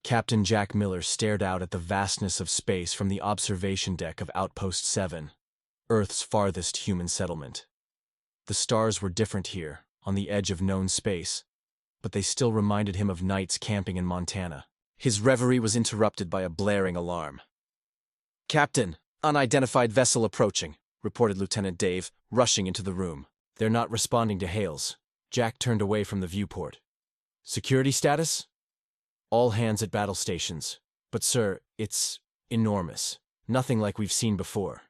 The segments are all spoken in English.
Captain Jack Miller stared out at the vastness of space from the observation deck of Outpost 7, Earth's farthest human settlement. The stars were different here, on the edge of known space, but they still reminded him of nights camping in Montana. His reverie was interrupted by a blaring alarm. "Captain, unidentified vessel approaching," reported Lieutenant Dave, rushing into the room. "They're not responding to hails." Jack turned away from the viewport. "Security status?" "All hands at battle stations. But sir, it's enormous. Nothing like we've seen before."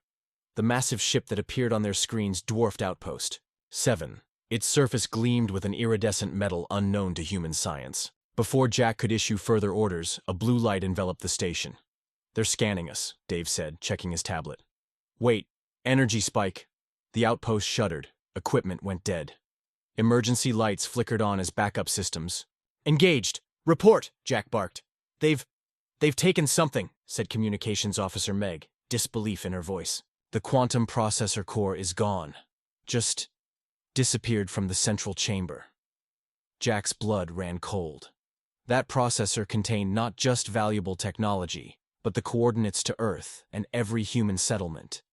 The massive ship that appeared on their screens dwarfed Outpost 7. Its surface gleamed with an iridescent metal unknown to human science. Before Jack could issue further orders, a blue light enveloped the station. "They're scanning us," Dave said, checking his tablet. "Wait, energy spike." The outpost shuddered. Equipment went dead. Emergency lights flickered on as backup systems. "Engaged! Report!" Jack barked. They've taken something," said Communications Officer Meg, disbelief in her voice. "The quantum processor core is gone. Just disappeared from the central chamber." Jack's blood ran cold. That processor contained not just valuable technology, but the coordinates to Earth and every human settlement.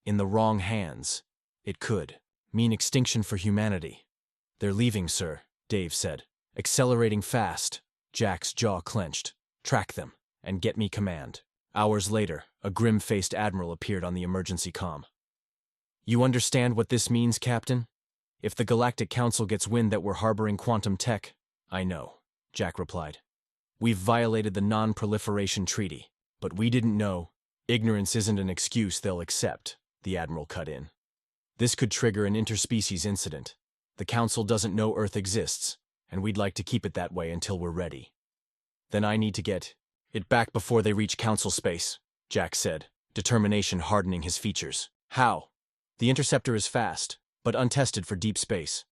In the wrong hands, it could mean extinction for humanity. "They're leaving, sir," Dave said. "Accelerating fast." Jack's jaw clenched. "Track them, and get me command." Hours later, a grim-faced admiral appeared on the emergency comm. "You understand what this means, Captain? If the Galactic Council gets wind that we're harboring quantum tech..." "I know," Jack replied. "We've violated the Non-Proliferation Treaty, but we didn't know." "Ignorance isn't an excuse they'll accept," the admiral cut in. "This could trigger an interspecies incident. The Council doesn't know Earth exists, and we'd like to keep it that way until we're ready." "Then I need to get it back before they reach Council space," Jack said, determination hardening his features. "How?" "The interceptor is fast, but untested for deep space."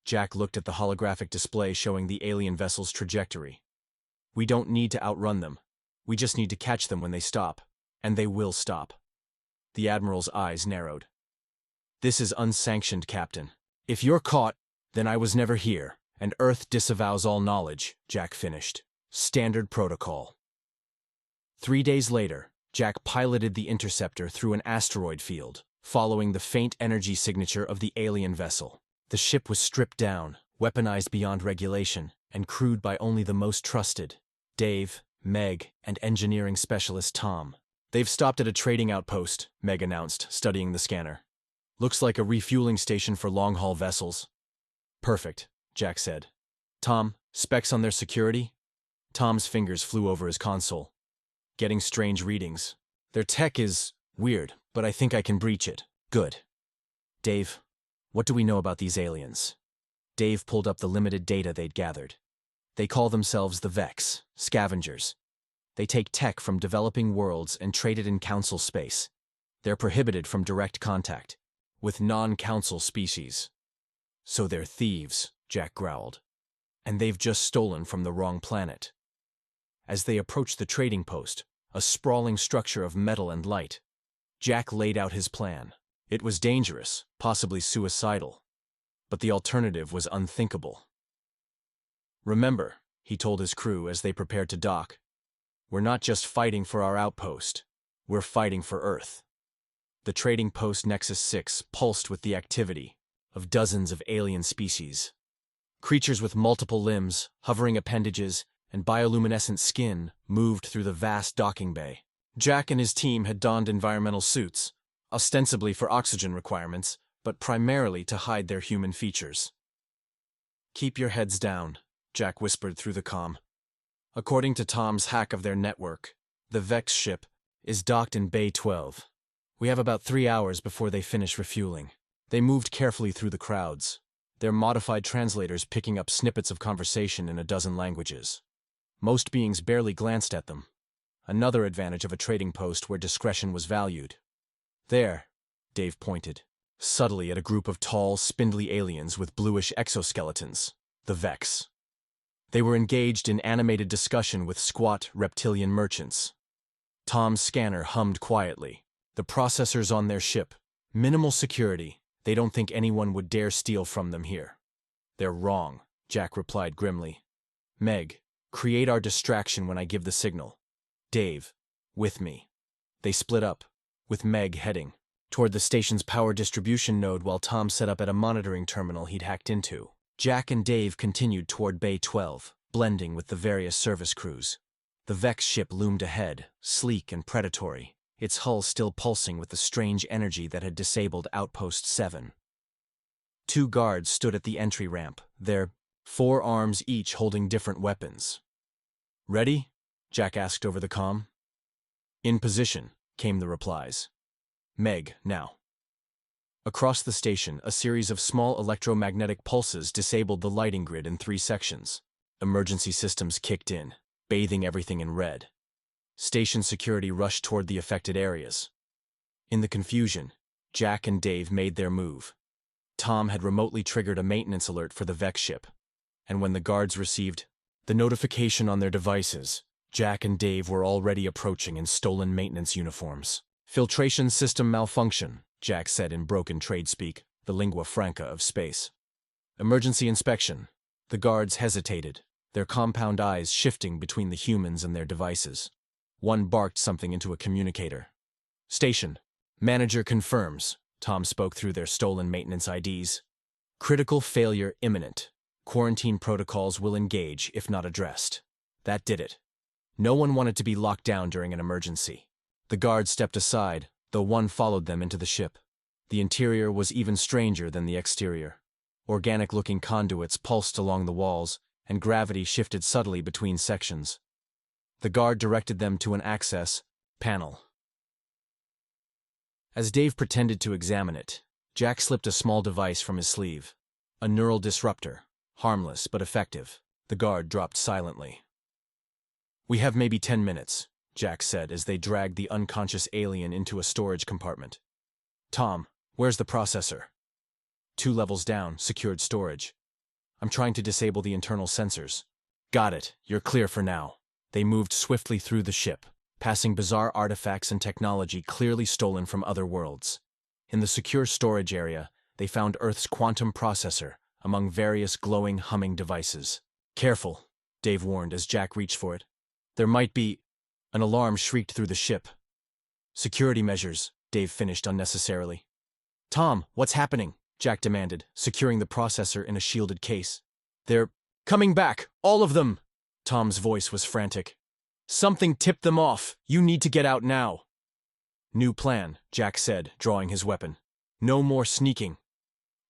Jack looked at the holographic display showing the alien vessel's trajectory. "We don't need to outrun them. We just need to catch them when they stop. And they will stop." The Admiral's eyes narrowed. "This is unsanctioned, Captain. If you're caught, then I was never here, and Earth disavows all knowledge," Jack finished. "Standard protocol." 3 days later, Jack piloted the interceptor through an asteroid field, following the faint energy signature of the alien vessel. The ship was stripped down, weaponized beyond regulation, and crewed by only the most trusted: Dave, Meg, and engineering specialist Tom. "They've stopped at a trading outpost," Meg announced, studying the scanner. "Looks like a refueling station for long-haul vessels." "Perfect," Jack said. "Tom, specs on their security?" Tom's fingers flew over his console. "Getting strange readings. Their tech is weird, but I think I can breach it." "Good. Dave, what do we know about these aliens?" Dave pulled up the limited data they'd gathered. "They call themselves the Vex, scavengers. They take tech from developing worlds and trade it in Council space. They're prohibited from direct contact with non-Council species." "So they're thieves," Jack growled. "And they've just stolen from the wrong planet." As they approached the trading post, a sprawling structure of metal and light, Jack laid out his plan. It was dangerous, possibly suicidal, but the alternative was unthinkable. "Remember," he told his crew as they prepared to dock, "we're not just fighting for our outpost, we're fighting for Earth." The trading post Nexus 6 pulsed with the activity of dozens of alien species. Creatures with multiple limbs, hovering appendages, and bioluminescent skin moved through the vast docking bay. Jack and his team had donned environmental suits, ostensibly for oxygen requirements, but primarily to hide their human features. "Keep your heads down," Jack whispered through the comm. "According to Tom's hack of their network, the Vex ship is docked in Bay 12. We have about 3 hours before they finish refueling." They moved carefully through the crowds, their modified translators picking up snippets of conversation in a dozen languages. Most beings barely glanced at them, another advantage of a trading post where discretion was valued. "There," Dave pointed, subtly at a group of tall, spindly aliens with bluish exoskeletons, the Vex. They were engaged in animated discussion with squat, reptilian merchants. Tom's scanner hummed quietly. "The processors on their ship. Minimal security. They don't think anyone would dare steal from them here." "They're wrong," Jack replied grimly. "Meg, Create our distraction when I give the signal. Dave, with me. They split up, with Meg heading toward the station's power distribution node while Tom set up at a monitoring terminal he'd hacked into. Jack and Dave continued toward Bay 12, blending with the various service crews. The Vex ship loomed ahead, sleek and predatory, its hull still pulsing with the strange energy that had disabled Outpost 7. 2 guards stood at the entry ramp, their 4 arms each holding different weapons. "Ready?" Jack asked over the comm. "In position," came the replies. "Meg, now." Across the station, a series of small electromagnetic pulses disabled the lighting grid in 3 sections. Emergency systems kicked in, bathing everything in red. Station security rushed toward the affected areas. In the confusion, Jack and Dave made their move. Tom had remotely triggered a maintenance alert for the Vex ship, and when the guards received the notification on their devices, Jack and Dave were already approaching in stolen maintenance uniforms. "Filtration system malfunction," Jack said in broken trade speak, the lingua franca of space. "Emergency inspection." The guards hesitated, their compound eyes shifting between the humans and their devices. One barked something into a communicator. "Station. Manager confirms," Tom spoke through their stolen maintenance IDs. "Critical failure imminent. Quarantine protocols will engage if not addressed." That did it. No one wanted to be locked down during an emergency. The guards stepped aside, though one followed them into the ship. The interior was even stranger than the exterior. Organic-looking conduits pulsed along the walls, and gravity shifted subtly between sections. The guard directed them to an access panel. As Dave pretended to examine it, Jack slipped a small device from his sleeve. A neural disruptor, harmless but effective. The guard dropped silently. "We have maybe 10 minutes, Jack said as they dragged the unconscious alien into a storage compartment. "Tom, where's the processor?" 2 levels down, secured storage. "I'm trying to disable the internal sensors." "Got it. You're clear for now." They moved swiftly through the ship, passing bizarre artifacts and technology clearly stolen from other worlds. In the secure storage area, they found Earth's quantum processor, among various glowing, humming devices. "Careful," Dave warned as Jack reached for it. "There might be—" An alarm shrieked through the ship. "Security measures," Dave finished unnecessarily. "Tom, what's happening?" Jack demanded, securing the processor in a shielded case. "They're coming back, all of them!" Tom's voice was frantic. "Something tipped them off. You need to get out now." "New plan," Jack said, drawing his weapon. "No more sneaking."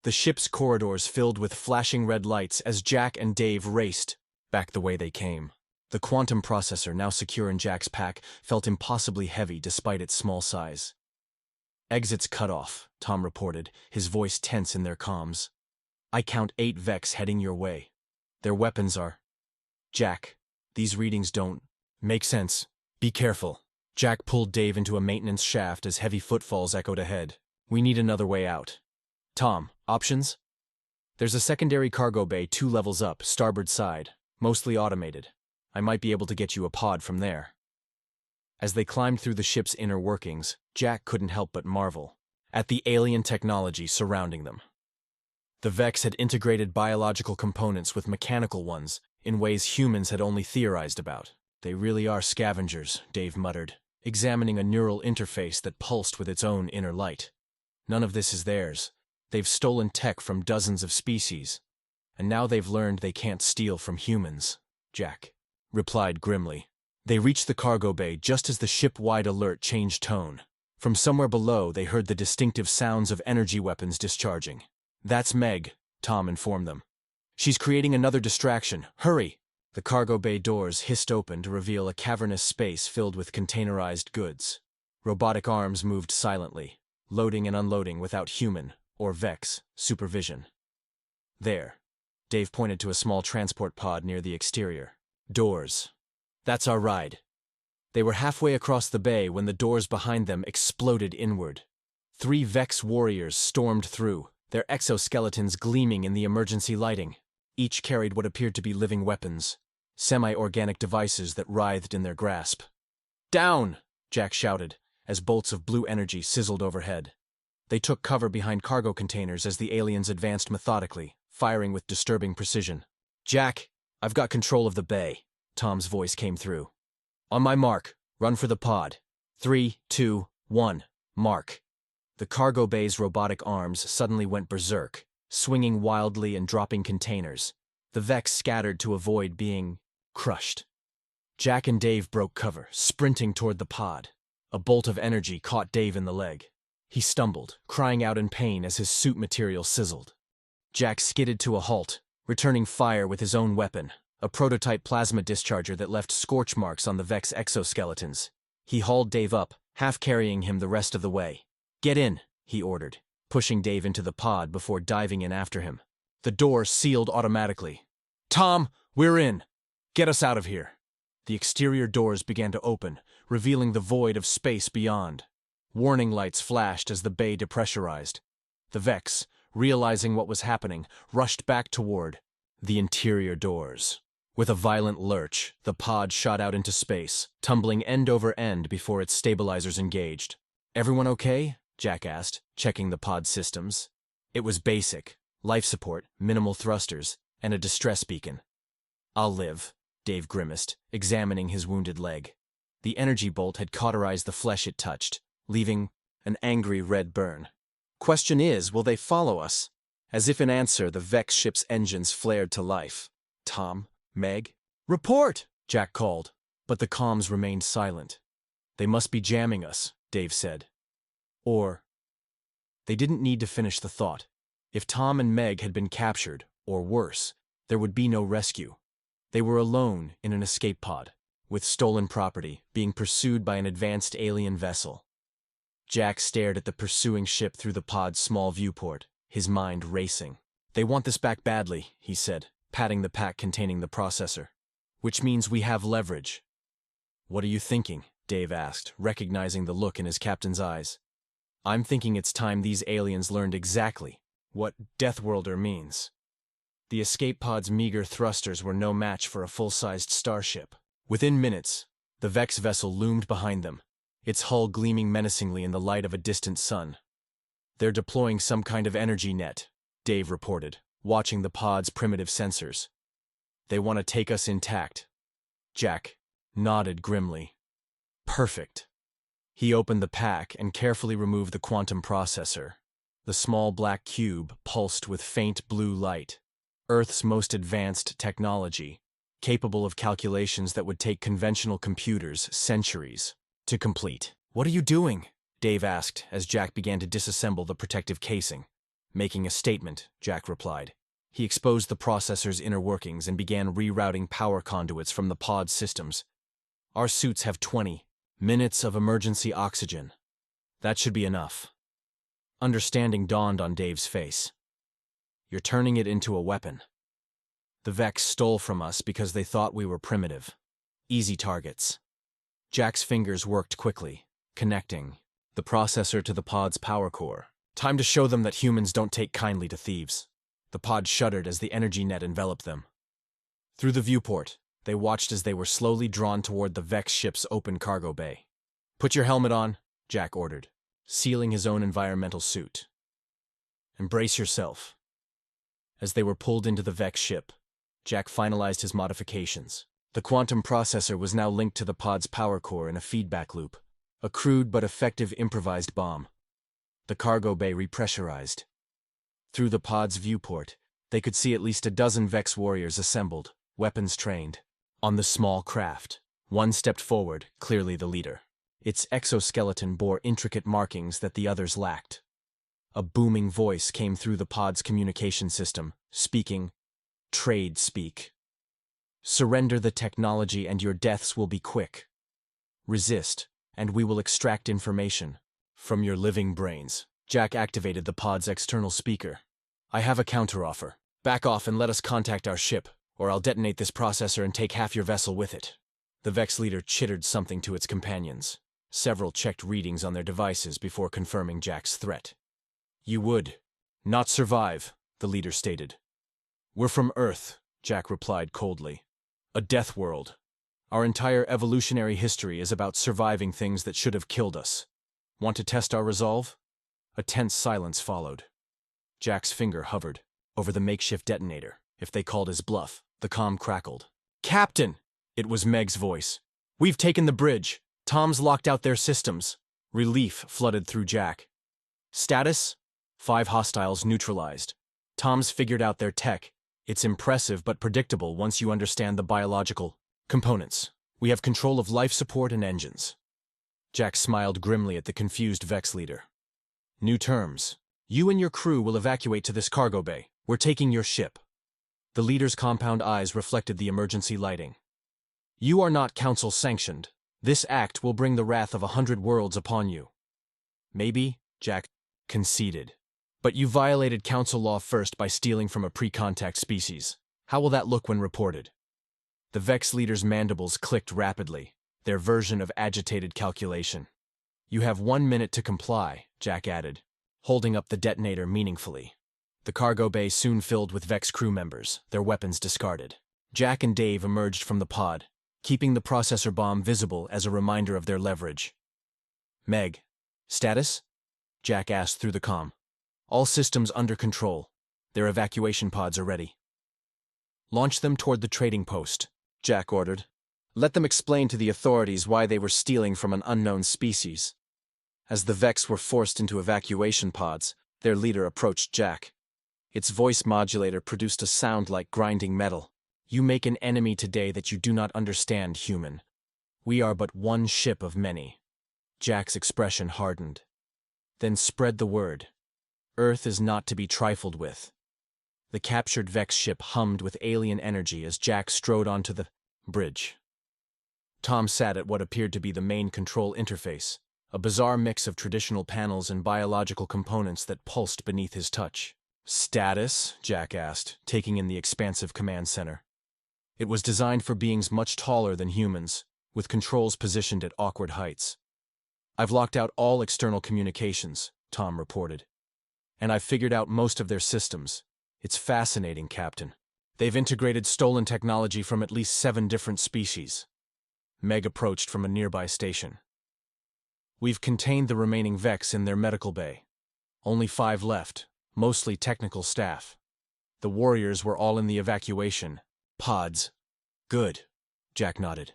The ship's corridors filled with flashing red lights as Jack and Dave raced back the way they came. The quantum processor, now secure in Jack's pack, felt impossibly heavy despite its small size. "Exits cut off," Tom reported, his voice tense in their comms. "I count 8 Vex heading your way. Their weapons are—" "Jack, these readings don't make sense. Be careful." Jack pulled Dave into a maintenance shaft as heavy footfalls echoed ahead. "We need another way out." "Tom, options?" "There's a secondary cargo bay 2 levels up, starboard side, mostly automated. I might be able to get you a pod from there." As they climbed through the ship's inner workings, Jack couldn't help but marvel at the alien technology surrounding them. The Vex had integrated biological components with mechanical ones in ways humans had only theorized about. "They really are scavengers," Dave muttered, examining a neural interface that pulsed with its own inner light. "None of this is theirs. They've stolen tech from dozens of species, and now they've learned they can't steal from humans," Jack replied grimly. They reached the cargo bay just as the ship-wide alert changed tone. From somewhere below, they heard the distinctive sounds of energy weapons discharging. "That's Meg," Tom informed them. "She's creating another distraction. Hurry!" The cargo bay doors hissed open to reveal a cavernous space filled with containerized goods. Robotic arms moved silently, loading and unloading without human, or Vex, supervision. "There." Dave pointed to a small transport pod near the exterior. "Doors. That's our ride." They were halfway across the bay when the doors behind them exploded inward. 3 Vex warriors stormed through, their exoskeletons gleaming in the emergency lighting. Each carried what appeared to be living weapons, semi-organic devices that writhed in their grasp. "Down!" Jack shouted, as bolts of blue energy sizzled overhead. They took cover behind cargo containers as the aliens advanced methodically, firing with disturbing precision. "Jack, I've got control of the bay," Tom's voice came through. On my mark, run for the pod. 3, 2, 1, mark. The cargo bay's robotic arms suddenly went berserk, swinging wildly and dropping containers. The Vex scattered to avoid being crushed. Jack and Dave broke cover, sprinting toward the pod. A bolt of energy caught Dave in the leg. He stumbled, crying out in pain as his suit material sizzled. Jack skidded to a halt, returning fire with his own weapon, a prototype plasma discharger that left scorch marks on the Vex exoskeletons. He hauled Dave up, half carrying him the rest of the way. Get in, he ordered, pushing Dave into the pod before diving in after him. The door sealed automatically. Tom, we're in. Get us out of here. The exterior doors began to open, revealing the void of space beyond. Warning lights flashed as the bay depressurized. The Vex, realizing what was happening, rushed back toward the interior doors. With a violent lurch, the pod shot out into space, tumbling end over end before its stabilizers engaged. Everyone okay? Jack asked, checking the pod systems. It was basic. Life support, minimal thrusters, and a distress beacon. I'll live, Dave grimaced, examining his wounded leg. The energy bolt had cauterized the flesh it touched, leaving an angry red burn. Question is, will they follow us? As if in answer, the Vex ship's engines flared to life. Tom? Meg? Report! Jack called, but the comms remained silent. They must be jamming us, Dave said. Or... They didn't need to finish the thought. If Tom and Meg had been captured, or worse, there would be no rescue. They were alone in an escape pod, with stolen property, being pursued by an advanced alien vessel. Jack stared at the pursuing ship through the pod's small viewport, his mind racing. They want this back badly, he said, patting the pack containing the processor. Which means we have leverage. What are you thinking? Dave asked, recognizing the look in his captain's eyes. I'm thinking it's time these aliens learned exactly what Deathworlder means. The escape pod's meager thrusters were no match for a full-sized starship. Within minutes, the Vex vessel loomed behind them, its hull gleaming menacingly in the light of a distant sun. They're deploying some kind of energy net, Dave reported, watching the pod's primitive sensors. They want to take us intact. Jack nodded grimly. Perfect. He opened the pack and carefully removed the quantum processor. The small black cube pulsed with faint blue light. Earth's most advanced technology, capable of calculations that would take conventional computers centuries to complete. What are you doing? Dave asked as Jack began to disassemble the protective casing. Making a statement, Jack replied. He exposed the processor's inner workings and began rerouting power conduits from the pod's systems. Our suits have 20 minutes of emergency oxygen. That should be enough. Understanding dawned on Dave's face. You're turning it into a weapon. The Vex stole from us because they thought we were primitive. Easy targets. Jack's fingers worked quickly, connecting the processor to the pod's power core. Time to show them that humans don't take kindly to thieves. The pod shuddered as the energy net enveloped them. Through the viewport, they watched as they were slowly drawn toward the Vex ship's open cargo bay. Put your helmet on, Jack ordered, sealing his own environmental suit. Embrace yourself. As they were pulled into the Vex ship, Jack finalized his modifications. The quantum processor was now linked to the pod's power core in a feedback loop, a crude but effective improvised bomb. The cargo bay repressurized. Through the pod's viewport, they could see at least a dozen Vex warriors assembled, weapons trained. On the small craft, one stepped forward, clearly the leader. Its exoskeleton bore intricate markings that the others lacked. A booming voice came through the pod's communication system, speaking trade speak. Surrender the technology and your deaths will be quick. Resist, and we will extract information from your living brains. Jack activated the pod's external speaker. I have a counteroffer. Back off and let us contact our ship, or I'll detonate this processor and take half your vessel with it. The Vex leader chittered something to its companions. Several checked readings on their devices before confirming Jack's threat. You would not survive, the leader stated. We're from Earth, Jack replied coldly. A death world. Our entire evolutionary history is about surviving things that should have killed us. Want to test our resolve? A tense silence followed. Jack's finger hovered over the makeshift detonator. If they called his bluff, the comm crackled. Captain! It was Meg's voice. "We've taken the bridge. Tom's locked out their systems." Relief flooded through Jack. Status? 5 hostiles neutralized. Tom's figured out their tech. It's impressive but predictable once you understand the biological components. We have control of life support and engines. Jack smiled grimly at the confused Vex leader. New terms. You and your crew will evacuate to this cargo bay. We're taking your ship. The leader's compound eyes reflected the emergency lighting. You are not council sanctioned. This act will bring the wrath of 100 worlds upon you. Maybe, Jack conceded. But you violated council law first by stealing from a pre-contact species. How will that look when reported? The Vex leader's mandibles clicked rapidly, their version of agitated calculation. You have 1 minute to comply, Jack added, holding up the detonator meaningfully. The cargo bay soon filled with Vex crew members, their weapons discarded. Jack and Dave emerged from the pod, keeping the processor bomb visible as a reminder of their leverage. Meg, status? Jack asked through the comm. All systems under control. Their evacuation pods are ready. Launch them toward the trading post, Jack ordered. Let them explain to the authorities why they were stealing from an unknown species. As the Vex were forced into evacuation pods, their leader approached Jack. Its voice modulator produced a sound like grinding metal. You make an enemy today that you do not understand, human. We are but one ship of many. Jack's expression hardened. Then spread the word. Earth is not to be trifled with. The captured Vex ship hummed with alien energy as Jack strode onto the bridge. Tom sat at what appeared to be the main control interface, a bizarre mix of traditional panels and biological components that pulsed beneath his touch. Status? Jack asked, taking in the expansive command center. It was designed for beings much taller than humans, with controls positioned at awkward heights. I've locked out all external communications, Tom reported. And I've figured out most of their systems. It's fascinating, Captain. They've integrated stolen technology from at least 7 different species. Meg approached from a nearby station. We've contained the remaining Vex in their medical bay. Only 5 left, mostly technical staff. The warriors were all in the evacuation pods. Good, Jack nodded.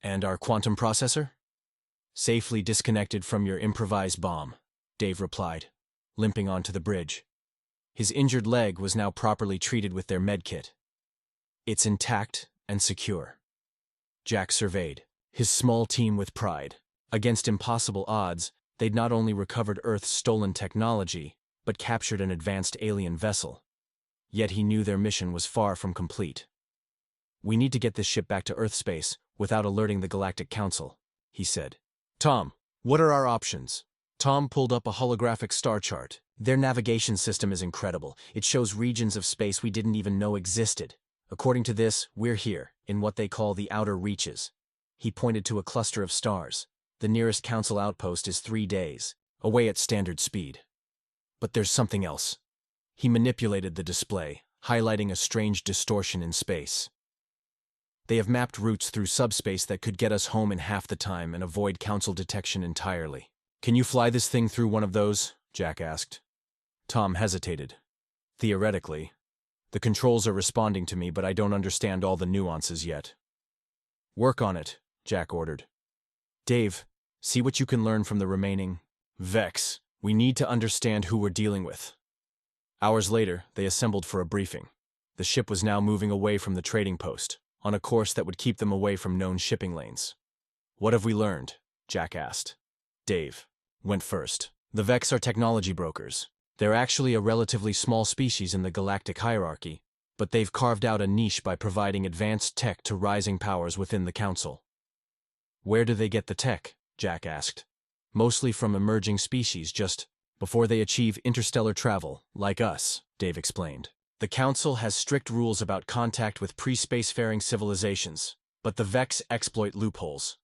And our quantum processor? Safely disconnected from your improvised bomb, Dave replied, limping onto the bridge. His injured leg was now properly treated with their medkit. It's intact and secure. Jack surveyed, his small team with pride. Against impossible odds, they'd not only recovered Earth's stolen technology, but captured an advanced alien vessel. Yet he knew their mission was far from complete. We need to get this ship back to Earth space without alerting the Galactic Council, he said. Tom, what are our options? Tom pulled up a holographic star chart. Their navigation system is incredible. It shows regions of space we didn't even know existed. According to this, we're here, in what they call the outer reaches. He pointed to a cluster of stars. The nearest council outpost is 3 days, away at standard speed. But there's something else. He manipulated the display, highlighting a strange distortion in space. They have mapped routes through subspace that could get us home in half the time and avoid council detection entirely. Can you fly this thing through one of those? Jack asked. Tom hesitated. Theoretically. The controls are responding to me, but I don't understand all the nuances yet. Work on it, Jack ordered. Dave, see what you can learn from the remaining Vex. We need to understand who we're dealing with. Hours later, they assembled for a briefing. The ship was now moving away from the trading post, on a course that would keep them away from known shipping lanes. What have we learned? Jack asked. Dave went first. The Vex are technology brokers. They're actually a relatively small species in the galactic hierarchy, but they've carved out a niche by providing advanced tech to rising powers within the Council. Where do they get the tech? Jack asked. Mostly from emerging species just before they achieve interstellar travel, like us, Dave explained. The Council has strict rules about contact with pre-spacefaring civilizations, but the Vex exploit loopholes.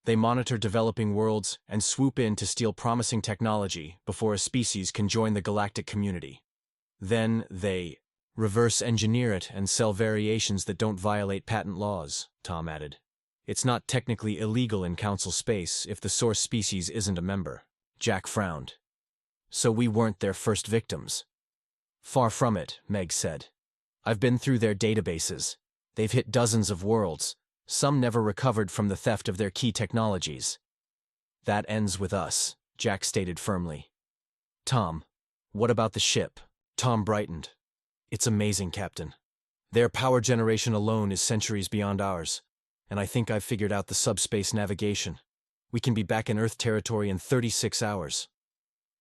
They monitor developing worlds and swoop in to steal promising technology before a species can join the galactic community. Then they reverse engineer it and sell variations that don't violate patent laws, Tom added. It's not technically illegal in Council space if the source species isn't a member. Jack frowned. So we weren't their first victims. Far from it, Meg said. I've been through their databases. They've hit dozens of worlds, Some never recovered from the theft of their key technologies. That ends with us, Jack stated firmly. Tom, what about the ship? Tom brightened. It's amazing, Captain. Their power generation alone is centuries beyond ours, and I think I've figured out the subspace navigation. We can be back in Earth territory in 36 hours.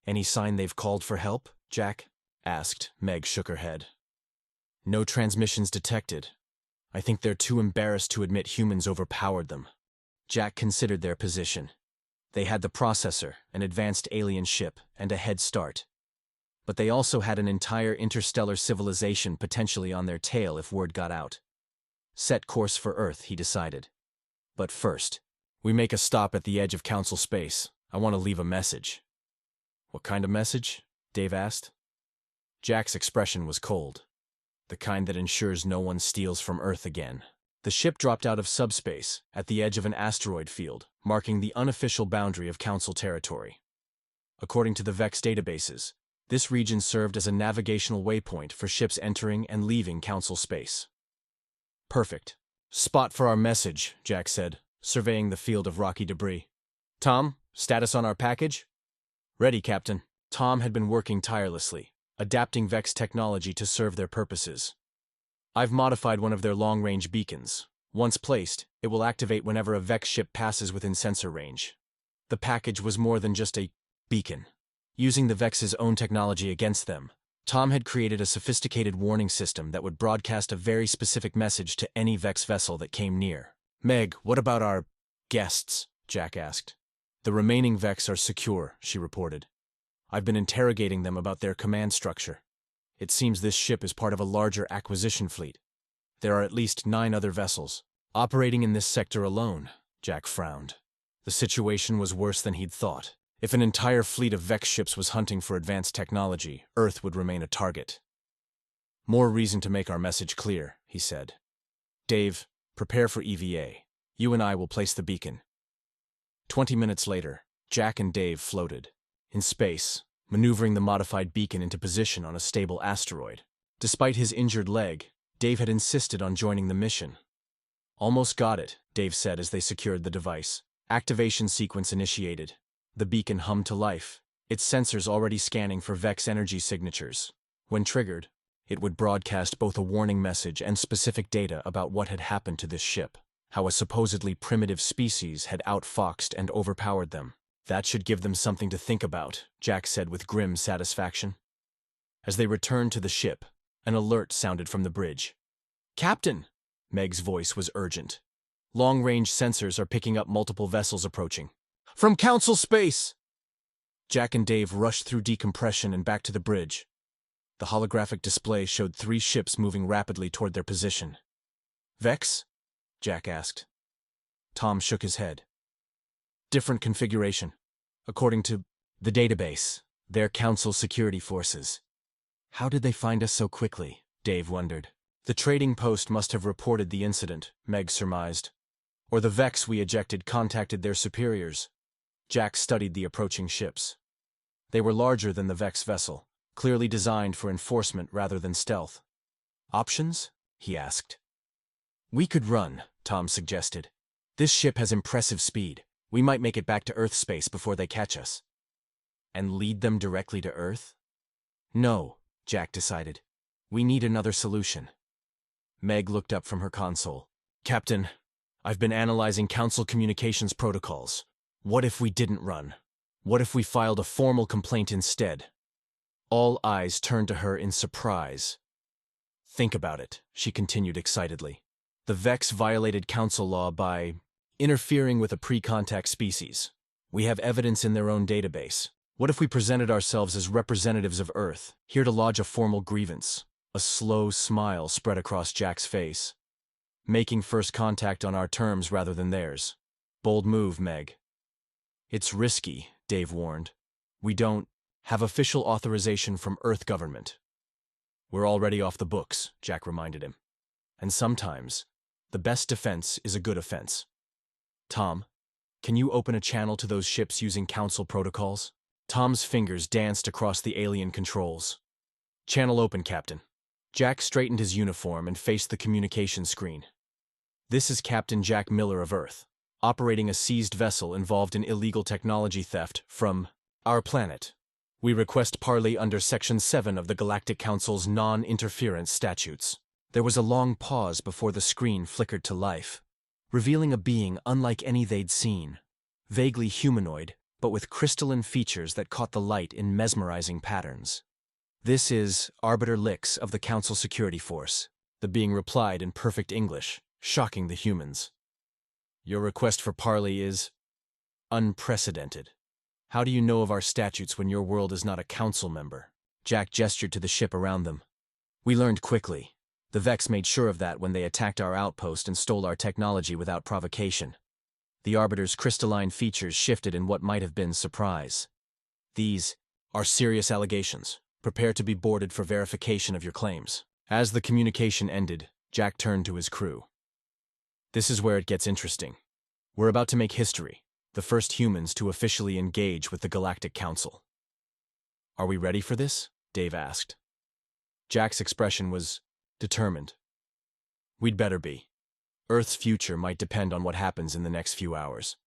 Any sign they've called for help, Jack asked. Meg shook her head. No transmissions detected. I think they're too embarrassed to admit humans overpowered them. Jack considered their position. They had the processor, an advanced alien ship, and a head start. But they also had an entire interstellar civilization potentially on their tail if word got out. Set course for Earth, he decided. But first, we make a stop at the edge of Council space. I want to leave a message. What kind of message? Dave asked. Jack's expression was cold. The kind that ensures no one steals from Earth again. The ship dropped out of subspace at the edge of an asteroid field, marking the unofficial boundary of Council territory. According to the VEX databases, this region served as a navigational waypoint for ships entering and leaving Council space. Perfect. Spot for our message, Jack said, surveying the field of rocky debris. Tom, status on our package? Ready, Captain. Tom had been working tirelessly, adapting VEX technology to serve their purposes. I've modified one of their long-range beacons. Once placed, it will activate whenever a VEX ship passes within sensor range. The package was more than just a beacon. Using the VEX's own technology against them, Tom had created a sophisticated warning system that would broadcast a very specific message to any VEX vessel that came near. Meg, what about our guests? Jack asked. The remaining VEX are secure, she reported. I've been interrogating them about their command structure. It seems this ship is part of a larger acquisition fleet. There are at least 9 other vessels operating in this sector alone, Jack frowned. The situation was worse than he'd thought. If an entire fleet of VEX ships was hunting for advanced technology, Earth would remain a target. More reason to make our message clear, he said. Dave, prepare for EVA. You and I will place the beacon. 20 minutes later, Jack and Dave floated. In space, maneuvering the modified beacon into position on a stable asteroid. Despite his injured leg, Dave had insisted on joining the mission. Almost got it, Dave said as they secured the device. Activation sequence initiated. The beacon hummed to life, its sensors already scanning for VEX energy signatures. When triggered, it would broadcast both a warning message and specific data about what had happened to this ship, how a supposedly primitive species had outfoxed and overpowered them. That should give them something to think about, Jack said with grim satisfaction. As they returned to the ship, an alert sounded from the bridge. Captain! Meg's voice was urgent. Long-range sensors are picking up multiple vessels approaching. From Council space! Jack and Dave rushed through decompression and back to the bridge. The holographic display showed 3 ships moving rapidly toward their position. Vex? Jack asked. Tom shook his head. Different configuration. According to the database, they're Council security forces. How did they find us so quickly? Dave wondered. The trading post must have reported the incident, Meg surmised. Or the Vex we ejected contacted their superiors. Jack studied the approaching ships. They were larger than the Vex vessel, clearly designed for enforcement rather than stealth. Options? He asked. We could run, Tom suggested. This ship has impressive speed. We might make it back to Earth space before they catch us. And lead them directly to Earth? No, Jack decided. We need another solution. Meg looked up from her console. Captain, I've been analyzing Council communications protocols. What if we didn't run? What if we filed a formal complaint instead? All eyes turned to her in surprise. Think about it, she continued excitedly. The Vex violated Council law by interfering with a pre-contact species. We have evidence in their own database. What if we presented ourselves as representatives of Earth, here to lodge a formal grievance? A slow smile spread across Jack's face. Making first contact on our terms rather than theirs. Bold move, Meg. It's risky, Dave warned. We don't have official authorization from Earth government. We're already off the books, Jack reminded him. And sometimes, the best defense is a good offense. Tom, can you open a channel to those ships using Council protocols? Tom's fingers danced across the alien controls. Channel open, Captain. Jack straightened his uniform and faced the communication screen. This is Captain Jack Miller of Earth, operating a seized vessel involved in illegal technology theft from our planet. We request parley under Section 7 of the Galactic Council's non-interference statutes. There was a long pause before the screen flickered to life, revealing a being unlike any they'd seen. Vaguely humanoid, but with crystalline features that caught the light in mesmerizing patterns. "This is Arbiter Lix of the Council Security Force," the being replied in perfect English, shocking the humans. "Your request for parley is unprecedented. How do you know of our statutes when your world is not a council member?" Jack gestured to the ship around them. "We learned quickly. The Vex made sure of that when they attacked our outpost and stole our technology without provocation." The Arbiter's crystalline features shifted in what might have been surprise. "These are serious allegations. Prepare to be boarded for verification of your claims." As the communication ended, Jack turned to his crew. "This is where it gets interesting. We're about to make history, the first humans to officially engage with the Galactic Council." "Are we ready for this?" Dave asked. Jack's expression was determined. "We'd better be. Earth's future might depend on what happens in the next few hours."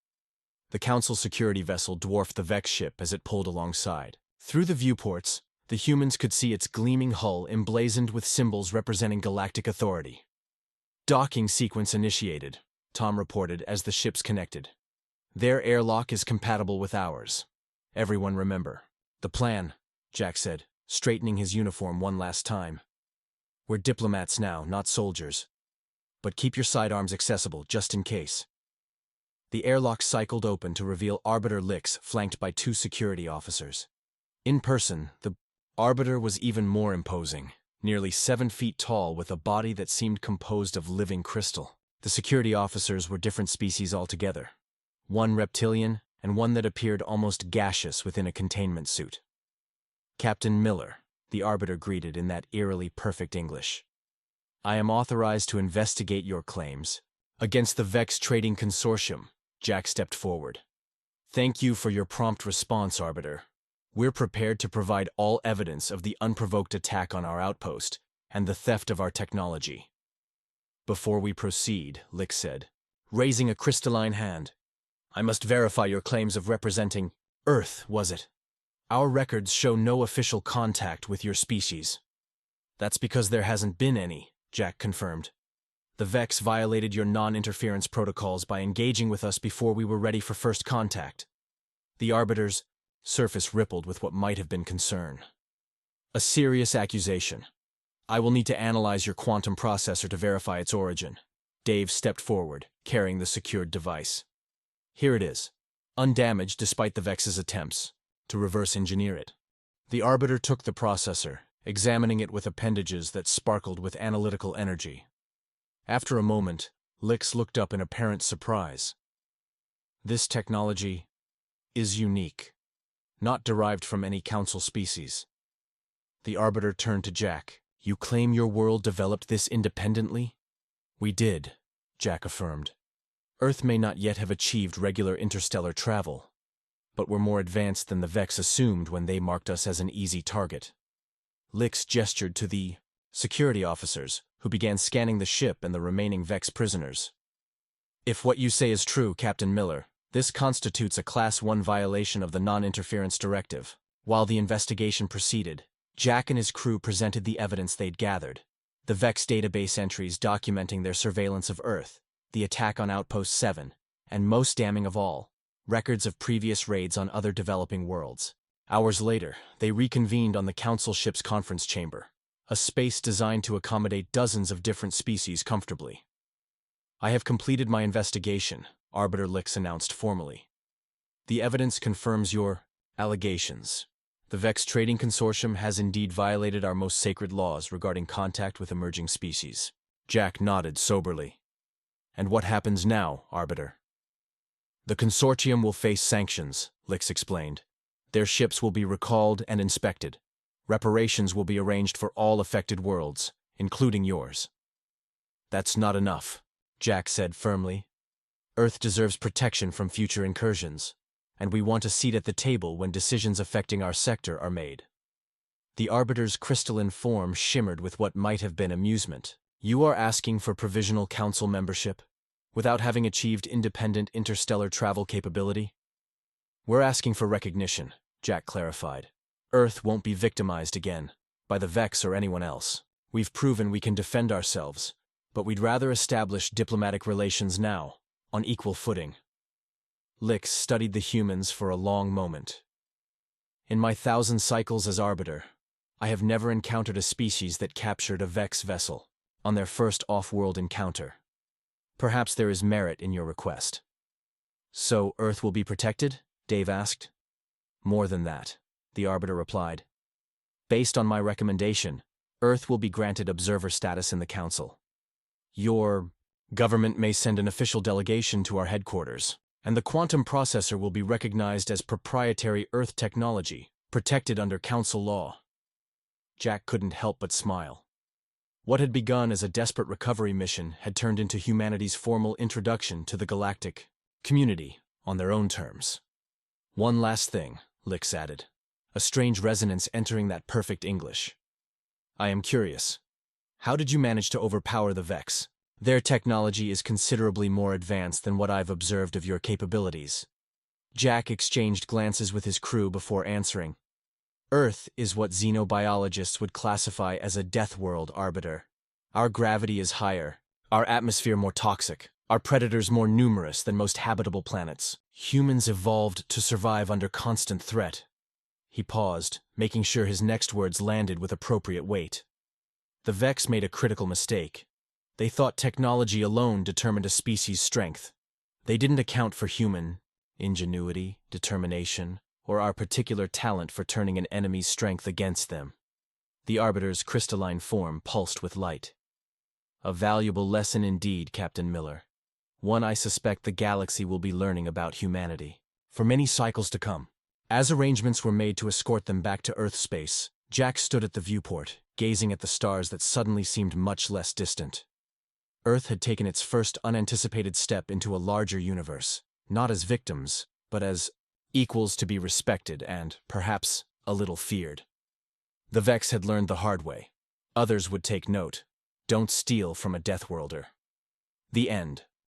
The Council security vessel dwarfed the Vex ship as it pulled alongside. Through the viewports, the humans could see its gleaming hull emblazoned with symbols representing galactic authority. "Docking sequence initiated," Tom reported as the ships connected. "Their airlock is compatible with ours. Everyone remember the plan," Jack said, straightening his uniform one last time. "We're diplomats now, not soldiers. But keep your sidearms accessible, just in case." The airlock cycled open to reveal Arbiter Lix flanked by 2 security officers. In person, the Arbiter was even more imposing, nearly 7 feet tall with a body that seemed composed of living crystal. The security officers were different species altogether, one reptilian and one that appeared almost gaseous within a containment suit. "Captain Miller," the Arbiter greeted in that eerily perfect English. "I am authorized to investigate your claims against the Vex Trading Consortium." Jack stepped forward. "Thank you for your prompt response, Arbiter. We're prepared to provide all evidence of the unprovoked attack on our outpost and the theft of our technology." "Before we proceed," Lix said, raising a crystalline hand, "I must verify your claims of representing Earth, was it? Our records show no official contact with your species." "That's because there hasn't been any," Jack confirmed. "The Vex violated your non-interference protocols by engaging with us before we were ready for first contact." The Arbiter's surface rippled with what might have been concern. "A serious accusation. I will need to analyze your quantum processor to verify its origin." Dave stepped forward, carrying the secured device. "Here it is, undamaged despite the Vex's attempts to reverse engineer it." The Arbiter took the processor, examining it with appendages that sparkled with analytical energy. After a moment, Lix looked up in apparent surprise. "This technology is unique, not derived from any Council species." The Arbiter turned to Jack. "You claim your world developed this independently?" "We did," Jack affirmed. "Earth may not yet have achieved regular interstellar travel, but we're more advanced than the Vex assumed when they marked us as an easy target." Lix gestured to the security officers, who began scanning the ship and the remaining Vex prisoners. "If what you say is true, Captain Miller, this constitutes a Class 1 violation of the non-interference directive." While the investigation proceeded, Jack and his crew presented the evidence they'd gathered. The Vex database entries documenting their surveillance of Earth, the attack on Outpost 7, and most damning of all, records of previous raids on other developing worlds. Hours later, they reconvened on the Council ship's conference chamber, a space designed to accommodate dozens of different species comfortably. "I have completed my investigation," Arbiter Lix announced formally. "The evidence confirms your allegations. The Vex Trading Consortium has indeed violated our most sacred laws regarding contact with emerging species." Jack nodded soberly. "And what happens now, Arbiter?" "The consortium will face sanctions," Lix explained. "Their ships will be recalled and inspected. Reparations will be arranged for all affected worlds, including yours." "That's not enough," Jack said firmly. "Earth deserves protection from future incursions, and we want a seat at the table when decisions affecting our sector are made." The Arbiter's crystalline form shimmered with what might have been amusement. "You are asking for provisional council membership?" without having achieved independent interstellar travel capability? We're asking for recognition, Jack clarified. Earth won't be victimized again, by the Vex or anyone else. We've proven we can defend ourselves, but we'd rather establish diplomatic relations now, on equal footing. Lix studied the humans for a long moment. In my 1,000 cycles as Arbiter, I have never encountered a species that captured a Vex vessel on their first off-world encounter. Perhaps there is merit in your request. So Earth will be protected? Dave asked. More than that, the Arbiter replied. Based on my recommendation, Earth will be granted observer status in the Council. Your government may send an official delegation to our headquarters, and the quantum processor will be recognized as proprietary Earth technology, protected under Council law. Jack couldn't help but smile. What had begun as a desperate recovery mission had turned into humanity's formal introduction to the galactic community on their own terms. One last thing, Lix added, a strange resonance entering that perfect English. I am curious. How did you manage to overpower the Vex? Their technology is considerably more advanced than what I've observed of your capabilities. Jack exchanged glances with his crew before answering. Earth is what xenobiologists would classify as a death world, Arbiter. Our gravity is higher, our atmosphere more toxic, our predators more numerous than most habitable planets. Humans evolved to survive under constant threat. He paused, making sure his next words landed with appropriate weight. The Vex made a critical mistake. They thought technology alone determined a species' strength. They didn't account for human ingenuity, determination, or our particular talent for turning an enemy's strength against them. The Arbiter's crystalline form pulsed with light. A valuable lesson indeed, Captain Miller. One I suspect the galaxy will be learning about humanity for many cycles to come. As arrangements were made to escort them back to Earth space, Jack stood at the viewport, gazing at the stars that suddenly seemed much less distant. Earth had taken its first unanticipated step into a larger universe, not as victims, but as equals to be respected and, perhaps, a little feared. The Vex had learned the hard way. Others would take note. Don't steal from a Deathworlder. The end.